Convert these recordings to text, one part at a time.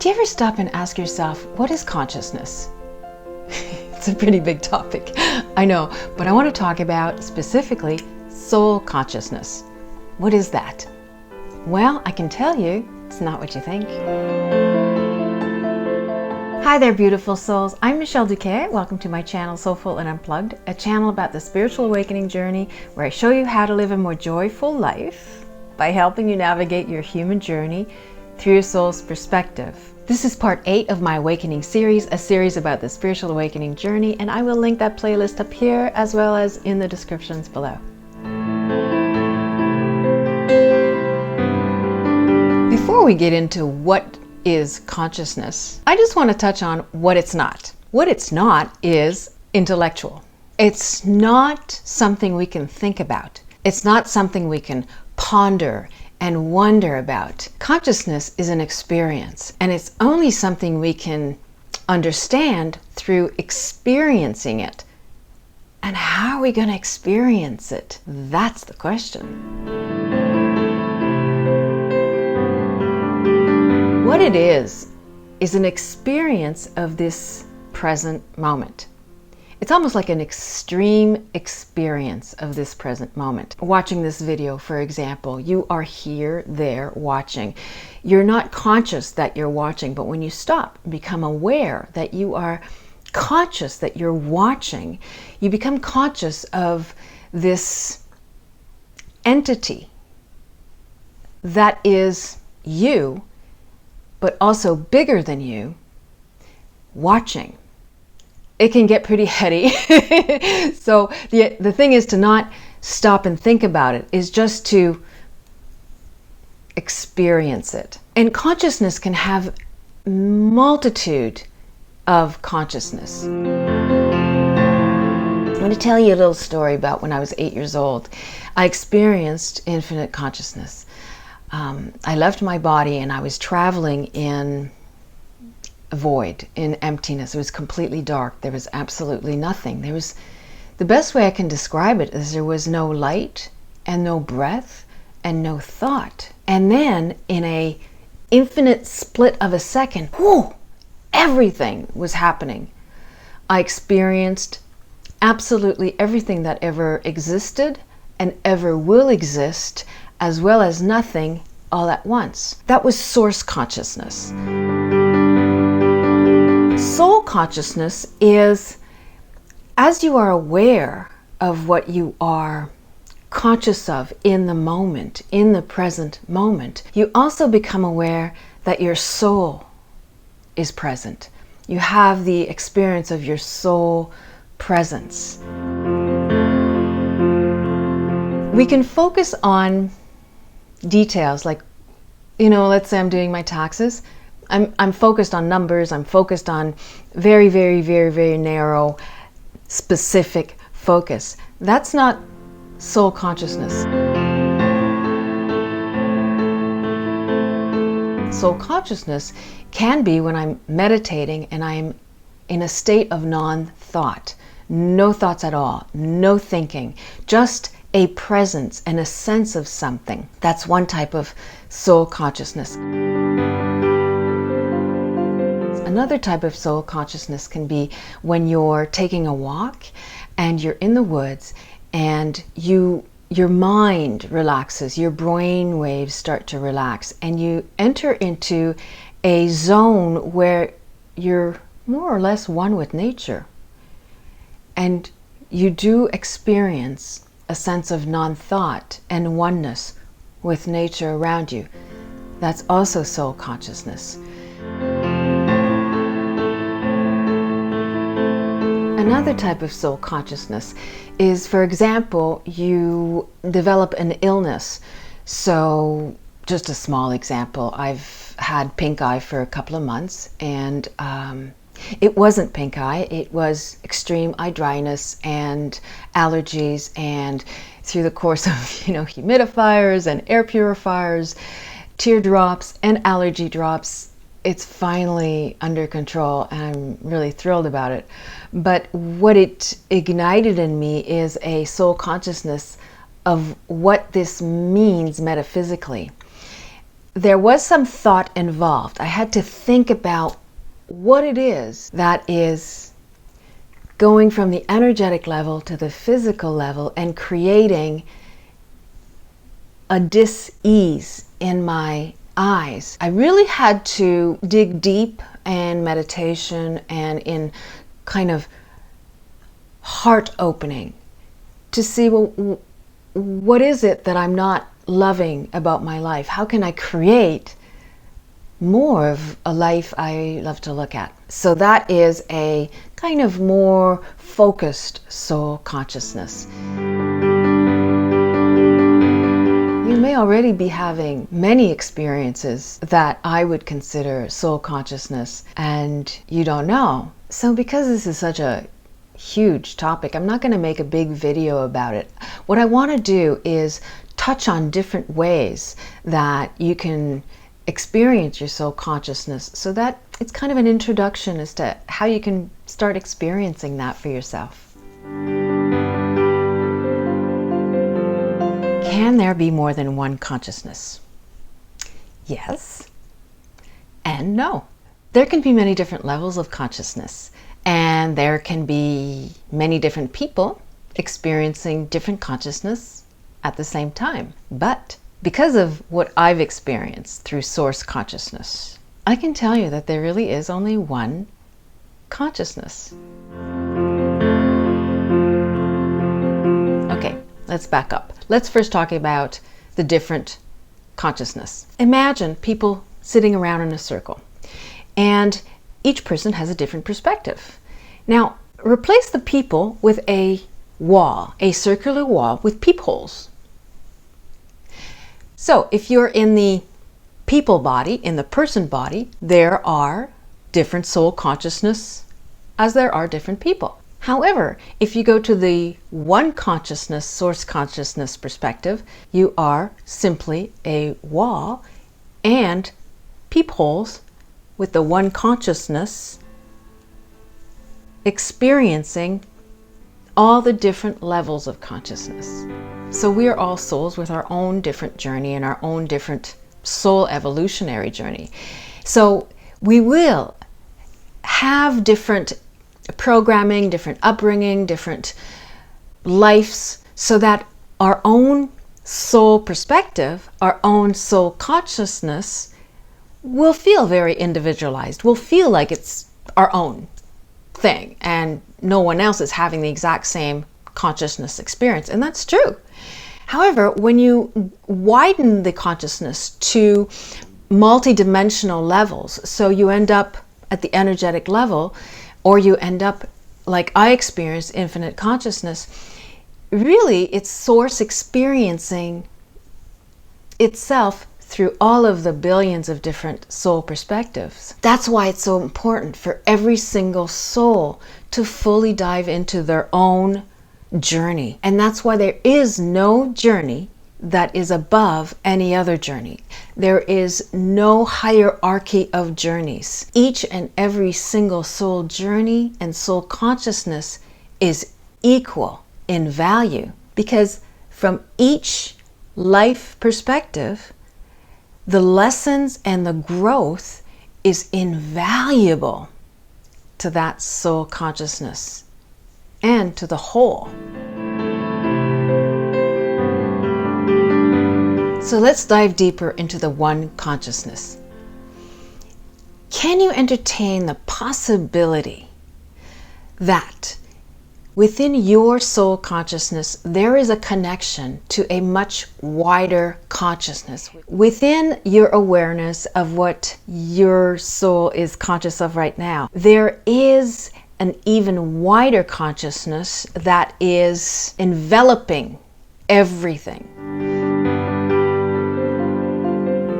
Do you ever stop and ask yourself, what is consciousness? It's a pretty big topic, I know, but I want to talk about specifically soul consciousness. What is that? Well, I can tell you, it's not what you think. Hi there, beautiful souls. I'm Michèle Duquet. Welcome to my channel, Soulful and Unplugged, a channel about the spiritual awakening journey where I show you how to live a more joyful life by helping you navigate your human journey through your soul's perspective. This is part 8 of my awakening series, a series about the spiritual awakening journey, and I will link that playlist up here as well as in the descriptions below. Before we get into what is consciousness, I just want to touch on what it's not. What it's not is intellectual. It's not something we can think about. It's not something we can ponder and wonder about. Consciousness is an experience, and it's only something we can understand through experiencing it. And how are we going to experience it? That's the question. What it is an experience of this present moment. It's almost like an extreme experience of this present moment. Watching this video, for example, you are here, there, watching. You're not conscious that you're watching, but when you stop and become aware that you are conscious that you're watching, you become conscious of this entity that is you, but also bigger than you, watching. It can get pretty heady. So the thing is to not stop and think about it, is just to experience it. And consciousness can have multitude of consciousness. I'm going to tell you a little story about when I was 8 years old. I experienced infinite consciousness. I left my body and I was traveling in a void, in emptiness. It was completely dark. There was absolutely nothing. The best way I can describe it is there was no light and no breath and no thought. And then in a infinite split of a second, whoo, everything was happening. I experienced absolutely everything that ever existed and ever will exist, as well as nothing all at once. That was source consciousness. Soul consciousness is as you are aware of what you are conscious of in the moment, in the present moment, you also become aware that your soul is present. You have the experience of your soul presence. We can focus on details like, let's say I'm doing my taxes. I'm focused on numbers. I'm focused on very, very, very, very narrow, specific focus. That's not soul consciousness. Soul consciousness can be when I'm meditating and I'm in a state of non-thought. No thoughts at all. No thinking. Just a presence and a sense of something. That's one type of soul consciousness. Another type of soul consciousness can be when you're taking a walk and you're in the woods and your mind relaxes, your brain waves start to relax, and you enter into a zone where you're more or less one with nature. And you do experience a sense of non-thought and oneness with nature around you. That's also soul consciousness. Another type of soul consciousness is, for example, you develop an illness. So, just a small example, I've had pink eye for a couple of months, and it wasn't pink eye, it was extreme eye dryness and allergies, and through the course of humidifiers and air purifiers, teardrops and allergy drops, it's finally under control, and I'm really thrilled about it. But what it ignited in me is a soul consciousness of what this means metaphysically. there was some thought involved. I had to think about what it is that is going from the energetic level to the physical level and creating a dis-ease in my eyes. I really had to dig deep in meditation and in kind of heart opening to see, well, what is it that I'm not loving about my life? How can I create more of a life I love to look at? So that is a kind of more focused soul consciousness. You may already be having many experiences that I would consider soul consciousness, and you don't know. So because this is such a huge topic, I'm not going to make a big video about it. What I want to do is touch on different ways that you can experience your soul consciousness, so that it's kind of an introduction as to how you can start experiencing that for yourself. Can there be more than one consciousness? Yes and no. There can be many different levels of consciousness, and there can be many different people experiencing different consciousness at the same time. But because of what I've experienced through source consciousness, I can tell you that there really is only one consciousness. Okay, let's back up. Let's first talk about the different consciousness. Imagine people sitting around in a circle, and each person has a different perspective. Now, replace the people with a wall, a circular wall with peepholes. So if you're in the people body, in the person body, there are different soul consciousness as there are different people. However, if you go to the one consciousness, source consciousness perspective, you are simply a wall and peepholes with the one consciousness experiencing all the different levels of consciousness. So we are all souls with our own different journey and our own different soul evolutionary journey. So we will have different programming, different upbringing, different lives, so that our own soul perspective, our own soul consciousness will feel very individualized. We'll feel like it's our own thing and no one else is having the exact same consciousness experience, and that's true. However, when you widen the consciousness to multi-dimensional levels, so you end up at the energetic level, or you end up like I experienced, infinite consciousness, really it's source experiencing itself through all of the billions of different soul perspectives. That's why it's so important for every single soul to fully dive into their own journey. And that's why there is no journey that is above any other journey. There is no hierarchy of journeys. Each and every single soul journey and soul consciousness is equal in value, because from each life perspective, the lessons and the growth is invaluable to that soul consciousness and to the whole. So let's dive deeper into the one consciousness. Can you entertain the possibility that within your soul consciousness, there is a connection to a much wider consciousness? Within your awareness of what your soul is conscious of right now, there is an even wider consciousness that is enveloping everything.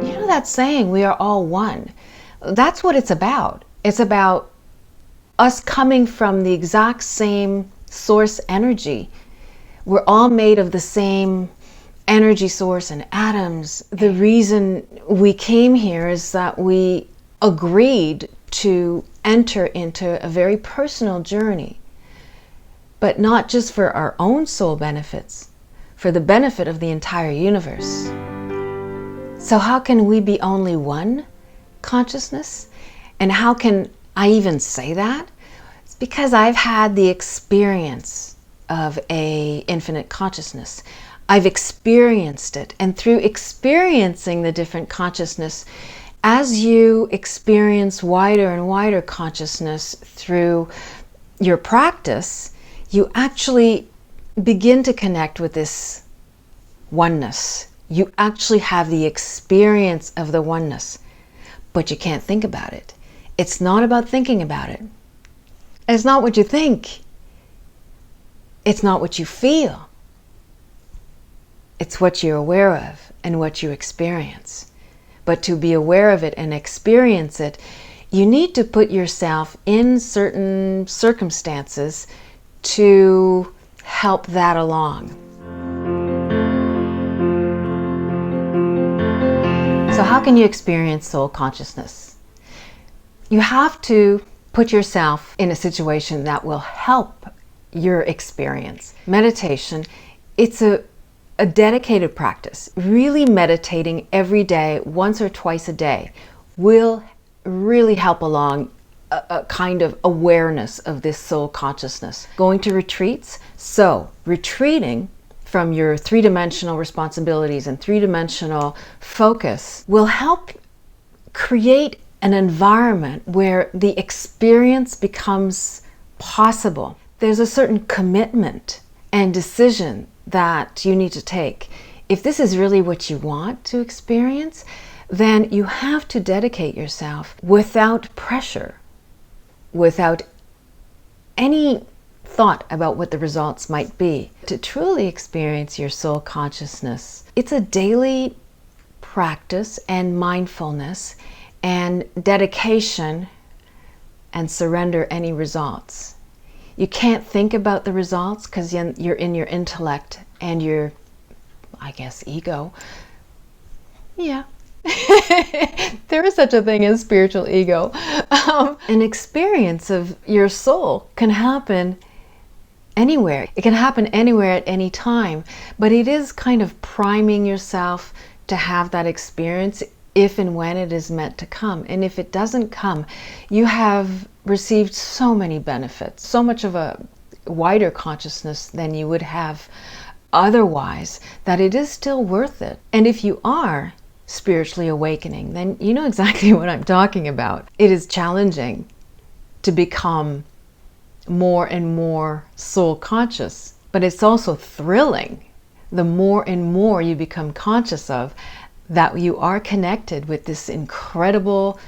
You know that saying, we are all one. That's what it's about. It's about us coming from the exact same source energy. We're all made of the same energy source and atoms. The reason we came here is that we agreed to enter into a very personal journey, but not just for our own soul benefits, for the benefit of the entire universe. So how can we be only one consciousness? And how can I even say that? It's because I've had the experience of a infinite consciousness. I've experienced it, and through experiencing the different consciousness, as you experience wider and wider consciousness through your practice, you actually begin to connect with this oneness. You actually have the experience of the oneness, but you can't think about it. It's not about thinking about it. It's not what you think. It's not what you feel. It's what you're aware of and what you experience. But to be aware of it and experience it, you need to put yourself in certain circumstances to help that along. So how can you experience soul consciousness? You have to put yourself in a situation that will help your experience. Meditation, it's a dedicated practice. Really meditating every day, once or twice a day, will really help along a kind of awareness of this soul consciousness. Going to retreats, so retreating from your three-dimensional responsibilities and three-dimensional focus will help create an environment where the experience becomes possible. There's a certain commitment and decision that you need to take. If this is really what you want to experience, then you have to dedicate yourself without pressure, without any thought about what the results might be. To truly experience your soul consciousness, it's a daily practice and mindfulness and dedication and surrender any results. You can't think about the results because you're in your intellect and your, I guess, ego. Yeah. There is such a thing as spiritual ego. An experience of your soul can happen anywhere. It can happen anywhere at any time, but it is kind of priming yourself to have that experience if and when it is meant to come. And if it doesn't come, you have received so many benefits, so much of a wider consciousness than you would have otherwise, that it is still worth it. And if you are spiritually awakening, then you know exactly what I'm talking about. It is challenging to become more and more soul conscious, but it's also thrilling the more and more you become conscious of that you are connected with this incredible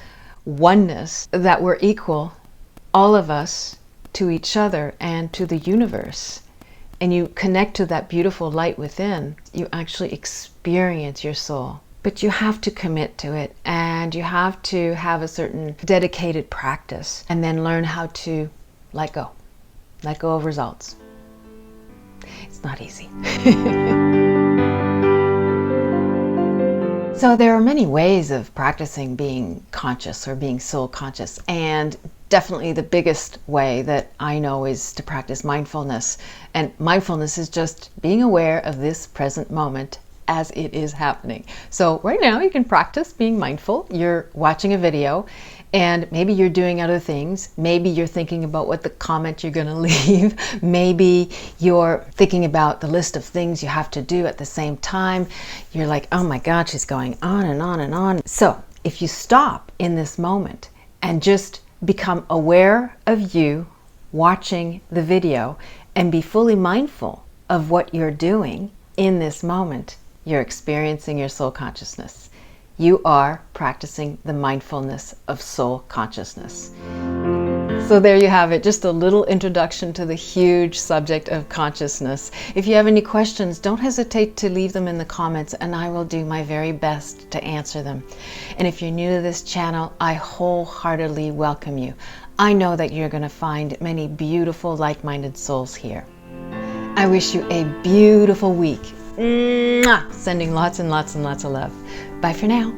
oneness, that we're equal, all of us, to each other and to the universe. And you connect to that beautiful light within, you actually experience your soul. But you have to commit to it, and you have to have a certain dedicated practice, and then learn how to let go of results. It's not easy. So there are many ways of practicing being conscious or being soul conscious, and definitely the biggest way that I know is to practice mindfulness. And mindfulness is just being aware of this present moment as it is happening. So right now you can practice being mindful. You're watching a video and maybe you're doing other things. Maybe you're thinking about what the comment you're going to leave. Maybe you're thinking about the list of things you have to do at the same time. You're like, oh my God, she's going on and on and on. So if you stop in this moment and just become aware of you watching the video and be fully mindful of what you're doing in this moment, you're experiencing your soul consciousness. You are practicing the mindfulness of soul consciousness. So there you have it, just a little introduction to the huge subject of consciousness. If you have any questions, don't hesitate to leave them in the comments and I will do my very best to answer them. And if you're new to this channel, I wholeheartedly welcome you. I know that you're going to find many beautiful like-minded souls here. I wish you a beautiful week. Mwah! Sending lots and lots and lots of love. Bye for now.